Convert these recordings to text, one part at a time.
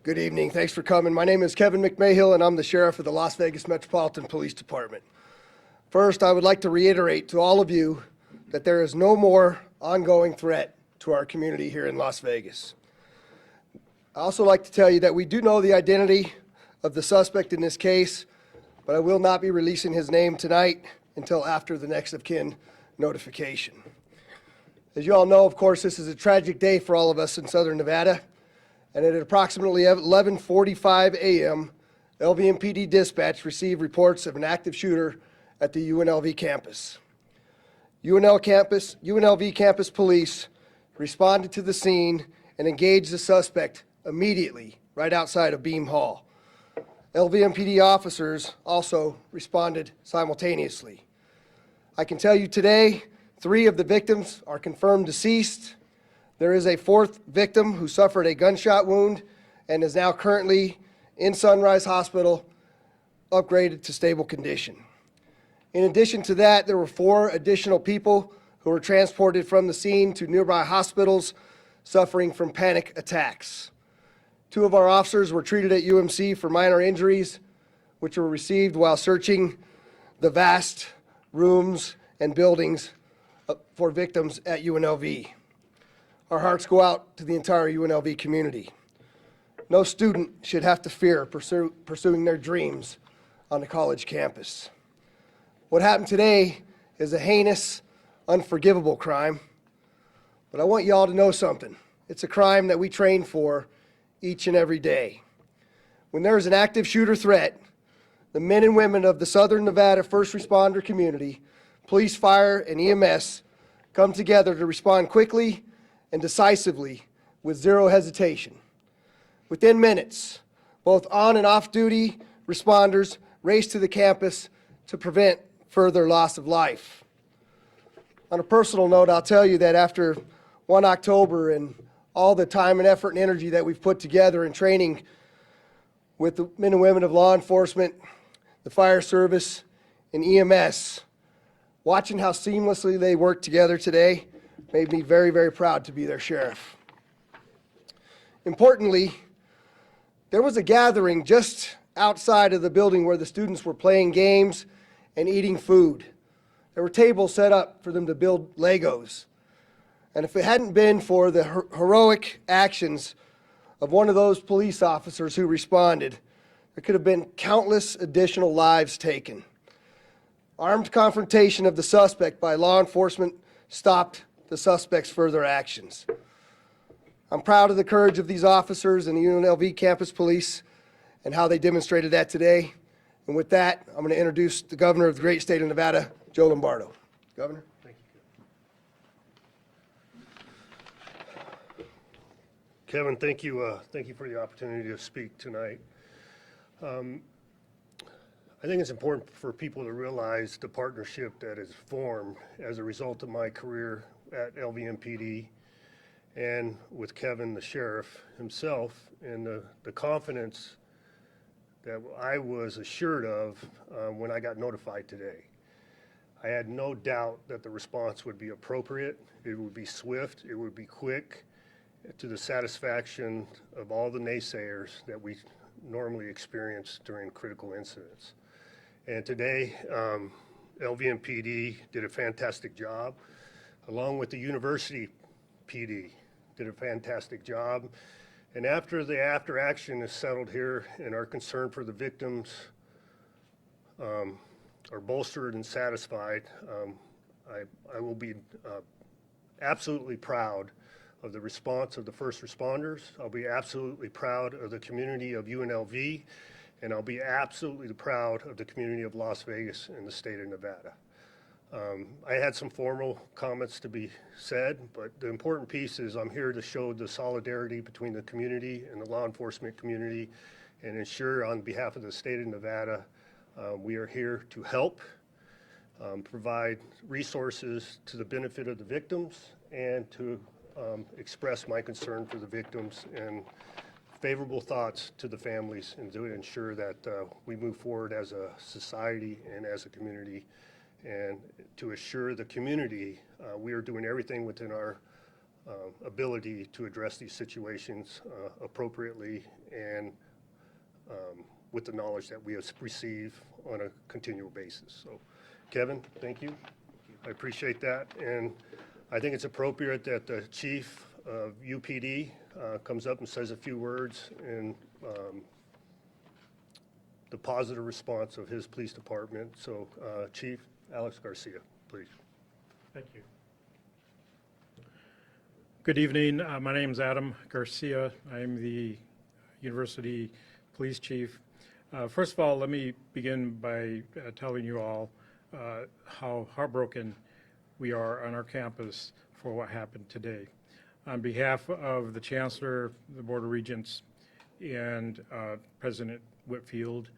Good evening. Thanks for coming. My name is Kevin McMahill, and I'm the Sheriff of the Las Vegas Metropolitan Police Department. First, I would like to reiterate to all of you that there is no more ongoing threat to our community here in Las Vegas. I also like to tell you that we do know the identity of the suspect in this case, but I will not be releasing his name tonight until after the next of kin notification. As you all know, of course, this is a tragic day for all of us in Southern Nevada. And at approximately 11:45 a.m., LVMPD dispatch received reports of an active shooter at the UNLV campus. UNLV campus police responded to the scene and engaged the suspect immediately right outside of Beam Hall. LVMPD officers also responded simultaneously. I can tell you today, 3 of the victims are confirmed deceased. There is a 4th victim who suffered a gunshot wound and is now currently in Sunrise Hospital, upgraded to stable condition. In addition to that, there were 4 additional people who were transported from the scene to nearby hospitals suffering from panic attacks. 2 of our officers were treated at UMC for minor injuries, which were received while searching the vast rooms and buildings for victims at UNLV. Our hearts go out to the entire UNLV community. No student should have to fear pursuing their dreams on the college campus. What happened today is a heinous, unforgivable crime, but I want you all to know something. It's a crime that we train for each and every day. When there is an active shooter threat, the men and women of the Southern Nevada first responder community, police, fire, and EMS come together to respond quickly and decisively with zero hesitation. Within minutes, both on and off-duty responders race to the campus to prevent further loss of life. On a personal note, I'll tell you that after 1 October and all the time and effort and energy that we've put together in training with the men and women of law enforcement, the fire service, and EMS, watching how seamlessly they work together today made me very, very proud to be their sheriff. Importantly, there was a gathering just outside of the building where the students were playing games and eating food. There were tables set up for them to build Legos. And if it hadn't been for the heroic actions of one of those police officers who responded, there could have been countless additional lives taken. Armed confrontation of the suspect by law enforcement stopped the suspect's further actions. I'm proud of the courage of these officers and the UNLV campus police and how they demonstrated that today. And with that, I'm going to introduce the governor of the great state of Nevada, Joe Lombardo. Governor. Thank you. Kevin, thank you for the opportunity to speak tonight. I think it's important for people to realize the partnership that is formed as a result of my career at LVMPD and with Kevin, the sheriff himself, and the confidence that I was assured of when I got notified today. I had no doubt that the response would be appropriate, it would be swift, it would be quick, to the satisfaction of all the naysayers that we normally experience during critical incidents. And today, LVMPD did a fantastic job, along with the University PD did a fantastic job. And after the after action is settled here and our concern for the victims are bolstered and satisfied, I will be absolutely proud of the response of the first responders. I'll be absolutely proud of the community of UNLV, and I'll be absolutely proud of the community of Las Vegas and the state of Nevada. I had some formal comments to be said, but the important piece is I'm here to show the solidarity between the community and the law enforcement community and ensure on behalf of the state of Nevada, we are here to help, provide resources to the benefit of the victims and to express my concern for the victims and favorable thoughts to the families and to ensure that we move forward as a society and as a community, and to assure the community we are doing everything within our ability to address these situations appropriately and with the knowledge that we receive on a continual basis. So, Kevin, thank you. I appreciate that. And I think it's appropriate that the chief of UPD comes up and says a few words in the positive response of his police department. So, Chief Alex Garcia, please. Thank you. Good evening. My name is Adam Garcia. I'm the University Police Chief. First of all, let me begin by telling you all how heartbroken we are on our campus for what happened today. On behalf of the Chancellor, the Board of Regents, and President Whitfield,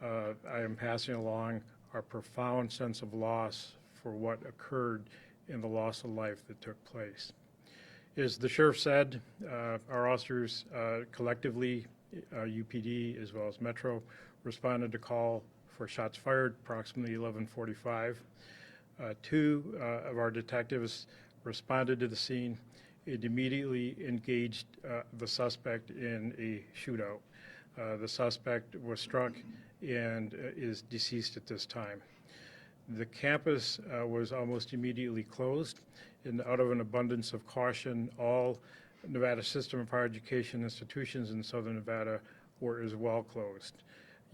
I am passing along our profound sense of loss for what occurred in the loss of life that took place. As the sheriff said, our officers collectively, UPD as well as Metro, responded to call for shots fired approximately 11:45. Two of our detectives responded to the scene and immediately engaged the suspect in a shootout. The suspect was struck and is deceased at this time. The campus was almost immediately closed, and out of an abundance of caution, all Nevada System of Higher Education institutions in Southern Nevada were as well closed.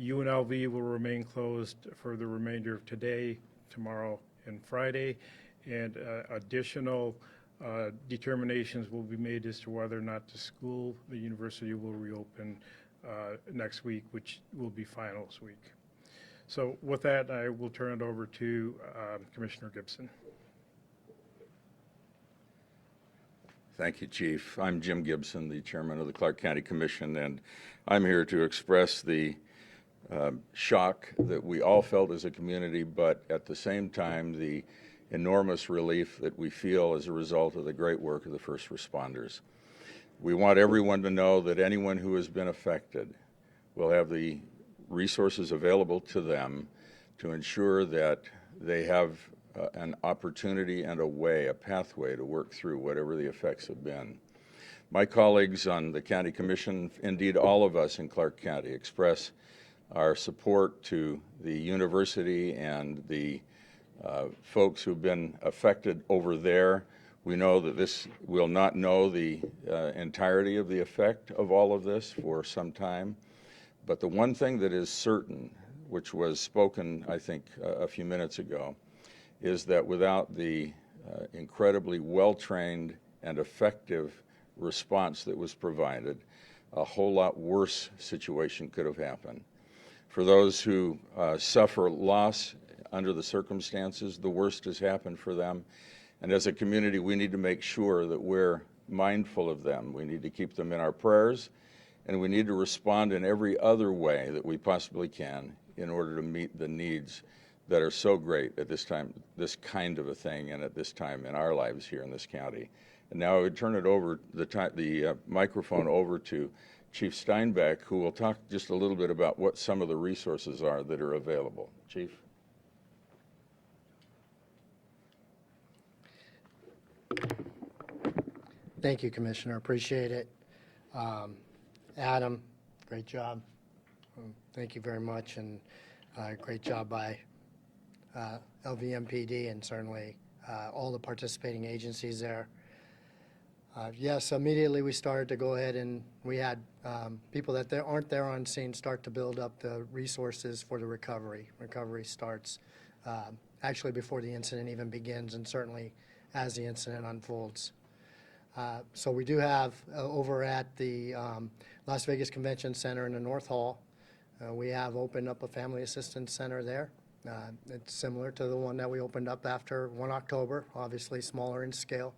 UNLV will remain closed for the remainder of today, tomorrow, and Friday, and additional determinations will be made as to whether or not the university will reopen next week, which will be finals week. So with that, I will turn it over to Commissioner Gibson. Thank you, Chief. I'm Jim Gibson, the chairman of the Clark County Commission, and I'm here to express the shock that we all felt as a community, but at the same time, the enormous relief that we feel as a result of the great work of the first responders. We want everyone to know that anyone who has been affected will have the resources available to them to ensure that they have an opportunity and a pathway to work through whatever the effects have been. My colleagues on the County Commission, indeed all of us in Clark County, express our support to the university and the folks who've been affected over there. We know that this will not know the entirety of the effect of all of this for some time. But the one thing that is certain, which was spoken, I think, a few minutes ago, is that without the incredibly well-trained and effective response that was provided, a whole lot worse situation could have happened. For those who suffer loss under the circumstances, the worst has happened for them. And as a community, we need to make sure that we're mindful of them. We need to keep them in our prayers, and we need to respond in every other way that we possibly can in order to meet the needs that are so great at this time, this kind of a thing, and at this time in our lives here in this county. And now I would turn it over, the microphone over to Chief Steinbeck, who will talk just a little bit about what some of the resources are that are available. Chief? Thank you, Commissioner. Appreciate it. Adam, great job. Thank you very much, and great job by LVMPD and certainly all the participating agencies there. Yes, immediately we started to go ahead and we had people that aren't there on scene start to build up the resources for the recovery. Recovery starts actually before the incident even begins, and certainly as the incident unfolds. So we do have over at the Las Vegas Convention Center in the North Hall, we have opened up a family assistance center there. It's similar to the one that we opened up after 1 October, obviously smaller in scale,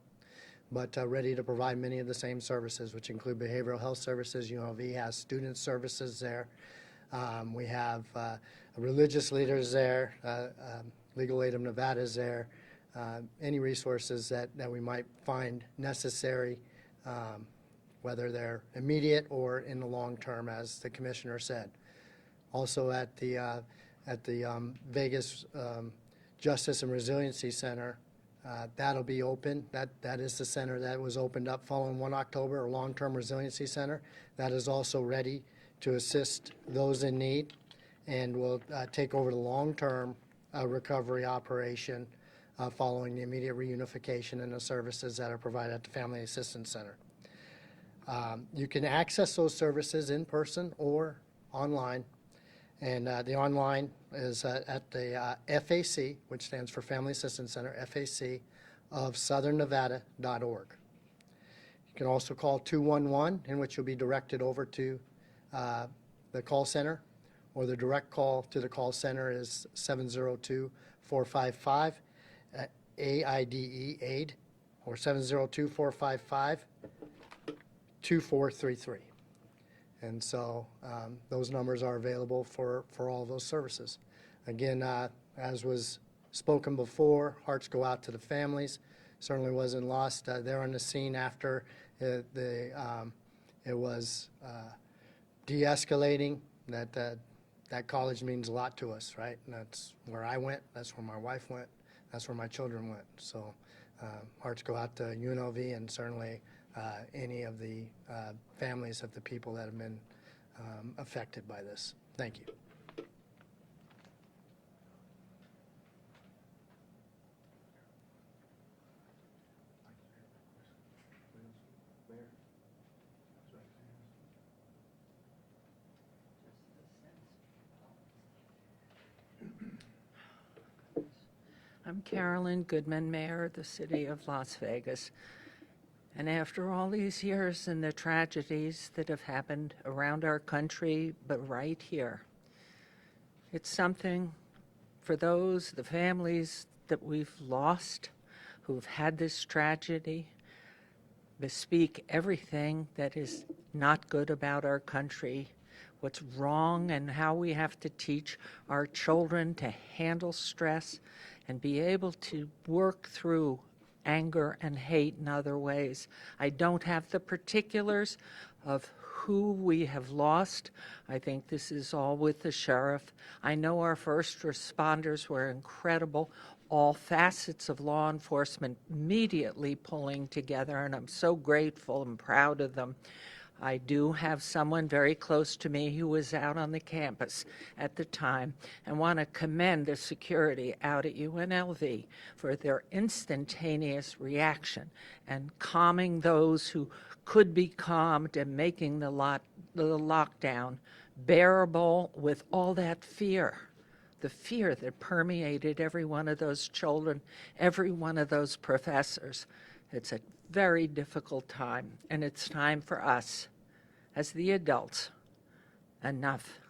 but ready to provide many of the same services, which include behavioral health services. UNLV has student services there. We have religious leaders there, Legal Aid of Nevada is there. Any resources that we might find necessary, whether they're immediate or in the long term, as the Commissioner said. Also at the Vegas Justice and Resiliency Center, That'll be open. That is the center that was opened up following 1 October, a long-term resiliency center. That is also ready to assist those in need and will take over the long-term recovery operation following the immediate reunification and the services that are provided at the Family Assistance Center. You can access those services in person or online. And the online is at the FAC, which stands for Family Assistance Center, FAC of southernnevada.org. You can also call 211, in which you'll be directed over to the call center, or the direct call to the call center is 702-455 AIDE, AID, or 702-455-2433. And so those numbers are available for all those services. Again, as was spoken before, hearts go out to the families. Certainly wasn't lost. They're on the scene after it was de-escalating. That college means a lot to us, right? And that's where I went. That's where my wife went. That's where my children went. So hearts go out to UNLV and certainly any of the families of the people that have been affected by this. Thank you. I'm Carolyn Goodman, Mayor of the City of Las Vegas. And after all these years and the tragedies that have happened around our country, but right here, it's something for those, the families that we've lost, who've had this tragedy, bespeak everything that is not good about our country, what's wrong, and how we have to teach our children to handle stress and be able to work through anger and hate in other ways. I don't have the particulars of who we have lost. I think this is all with the sheriff. I know our first responders were incredible, all facets of law enforcement immediately pulling together, and I'm so grateful and proud of them. I do have someone very close to me who was out on the campus at the time, and want to commend the security out at UNLV for their instantaneous reaction and calming those who could be calmed and making the lockdown bearable with all that fear. The fear that permeated every one of those children, every one of those professors. It's a very difficult time, and it's time for us, as the adults, enough.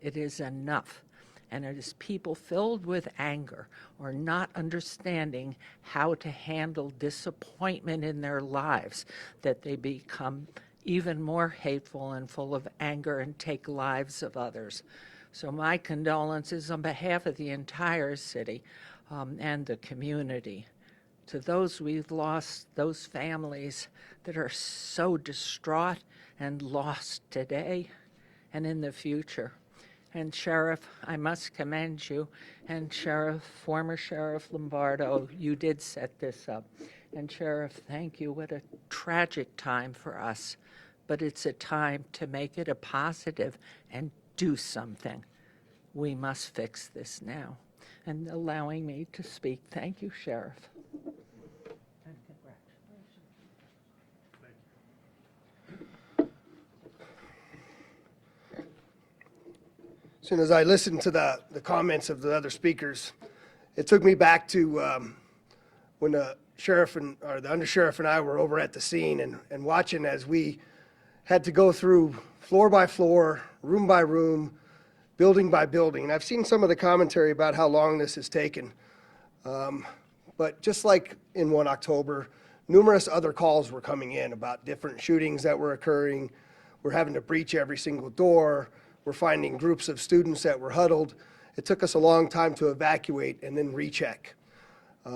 It is enough. And it is people filled with anger or not understanding how to handle disappointment in their lives that they become even more hateful and full of anger and take lives of others. So my condolences on behalf of the entire city and the community to those we've lost, those families that are so distraught and lost today and in the future. And Sheriff, I must commend you, and former Sheriff Lombardo, you did set this up. And Sheriff, thank you. What a tragic time for us, but it's a time to make it a positive and do something. We must fix this now. And allowing me to speak, thank you, Sheriff. And congratulations. As soon as I listened to the comments of the other speakers, it took me back to when the sheriff or the undersheriff and I were over at the scene and watching as we had to go through floor by floor, room by room, building by building. And I've seen some of the commentary about how long this has taken. But just like in 1 October, numerous other calls were coming in about different shootings that were occurring. We're having to breach every single door. We're finding groups of students that were huddled. It took us a long time to evacuate and then recheck.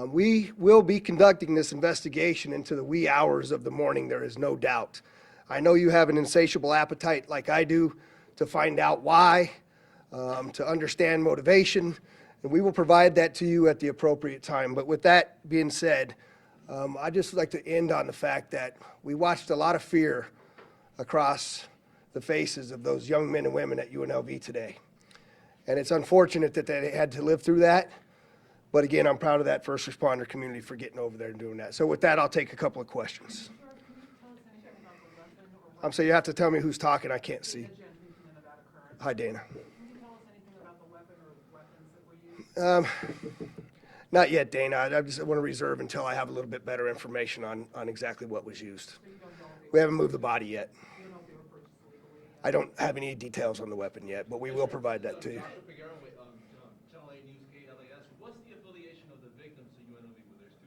We will be conducting this investigation into the wee hours of the morning, there is no doubt. I know you have an insatiable appetite like I do to find out why, to understand motivation, And we will provide that to you at the appropriate time. But with that being said, I'd just like to end on the fact that we watched a lot of fear across the faces of those young men and women at UNLV today. And it's unfortunate that they had to live through that. But again, I'm proud of that first responder community for getting over there and doing that. So with that, I'll take a couple of questions. I'm sorry, you have to tell me who's talking. I can't see. Hi, Dana. Not yet, Dana. I just want to reserve until I have a little bit better information on exactly what was used. We haven't moved the body yet. I don't have any details on the weapon yet, but we will provide that to you. What's the affiliation of the victims to UNLV?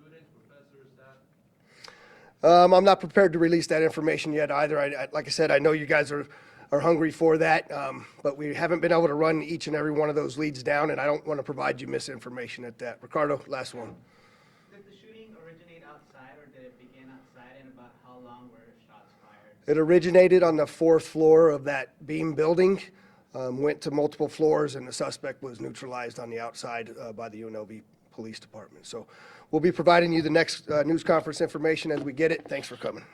Were there students, professors, staff? I'm not prepared to release that information yet either. Like I said, I know you guys are hungry for that, but we haven't been able to run each and every one of those leads down, and I don't want to provide you misinformation at that. Ricardo, last one. Did the shooting originate outside, or did it begin outside, and about how long were shots fired? It originated on the 4th floor of that beam building, went to multiple floors, and the suspect was neutralized on the outside by the UNLV Police Department. So we'll be providing you the next news conference information as we get it. Thanks for coming.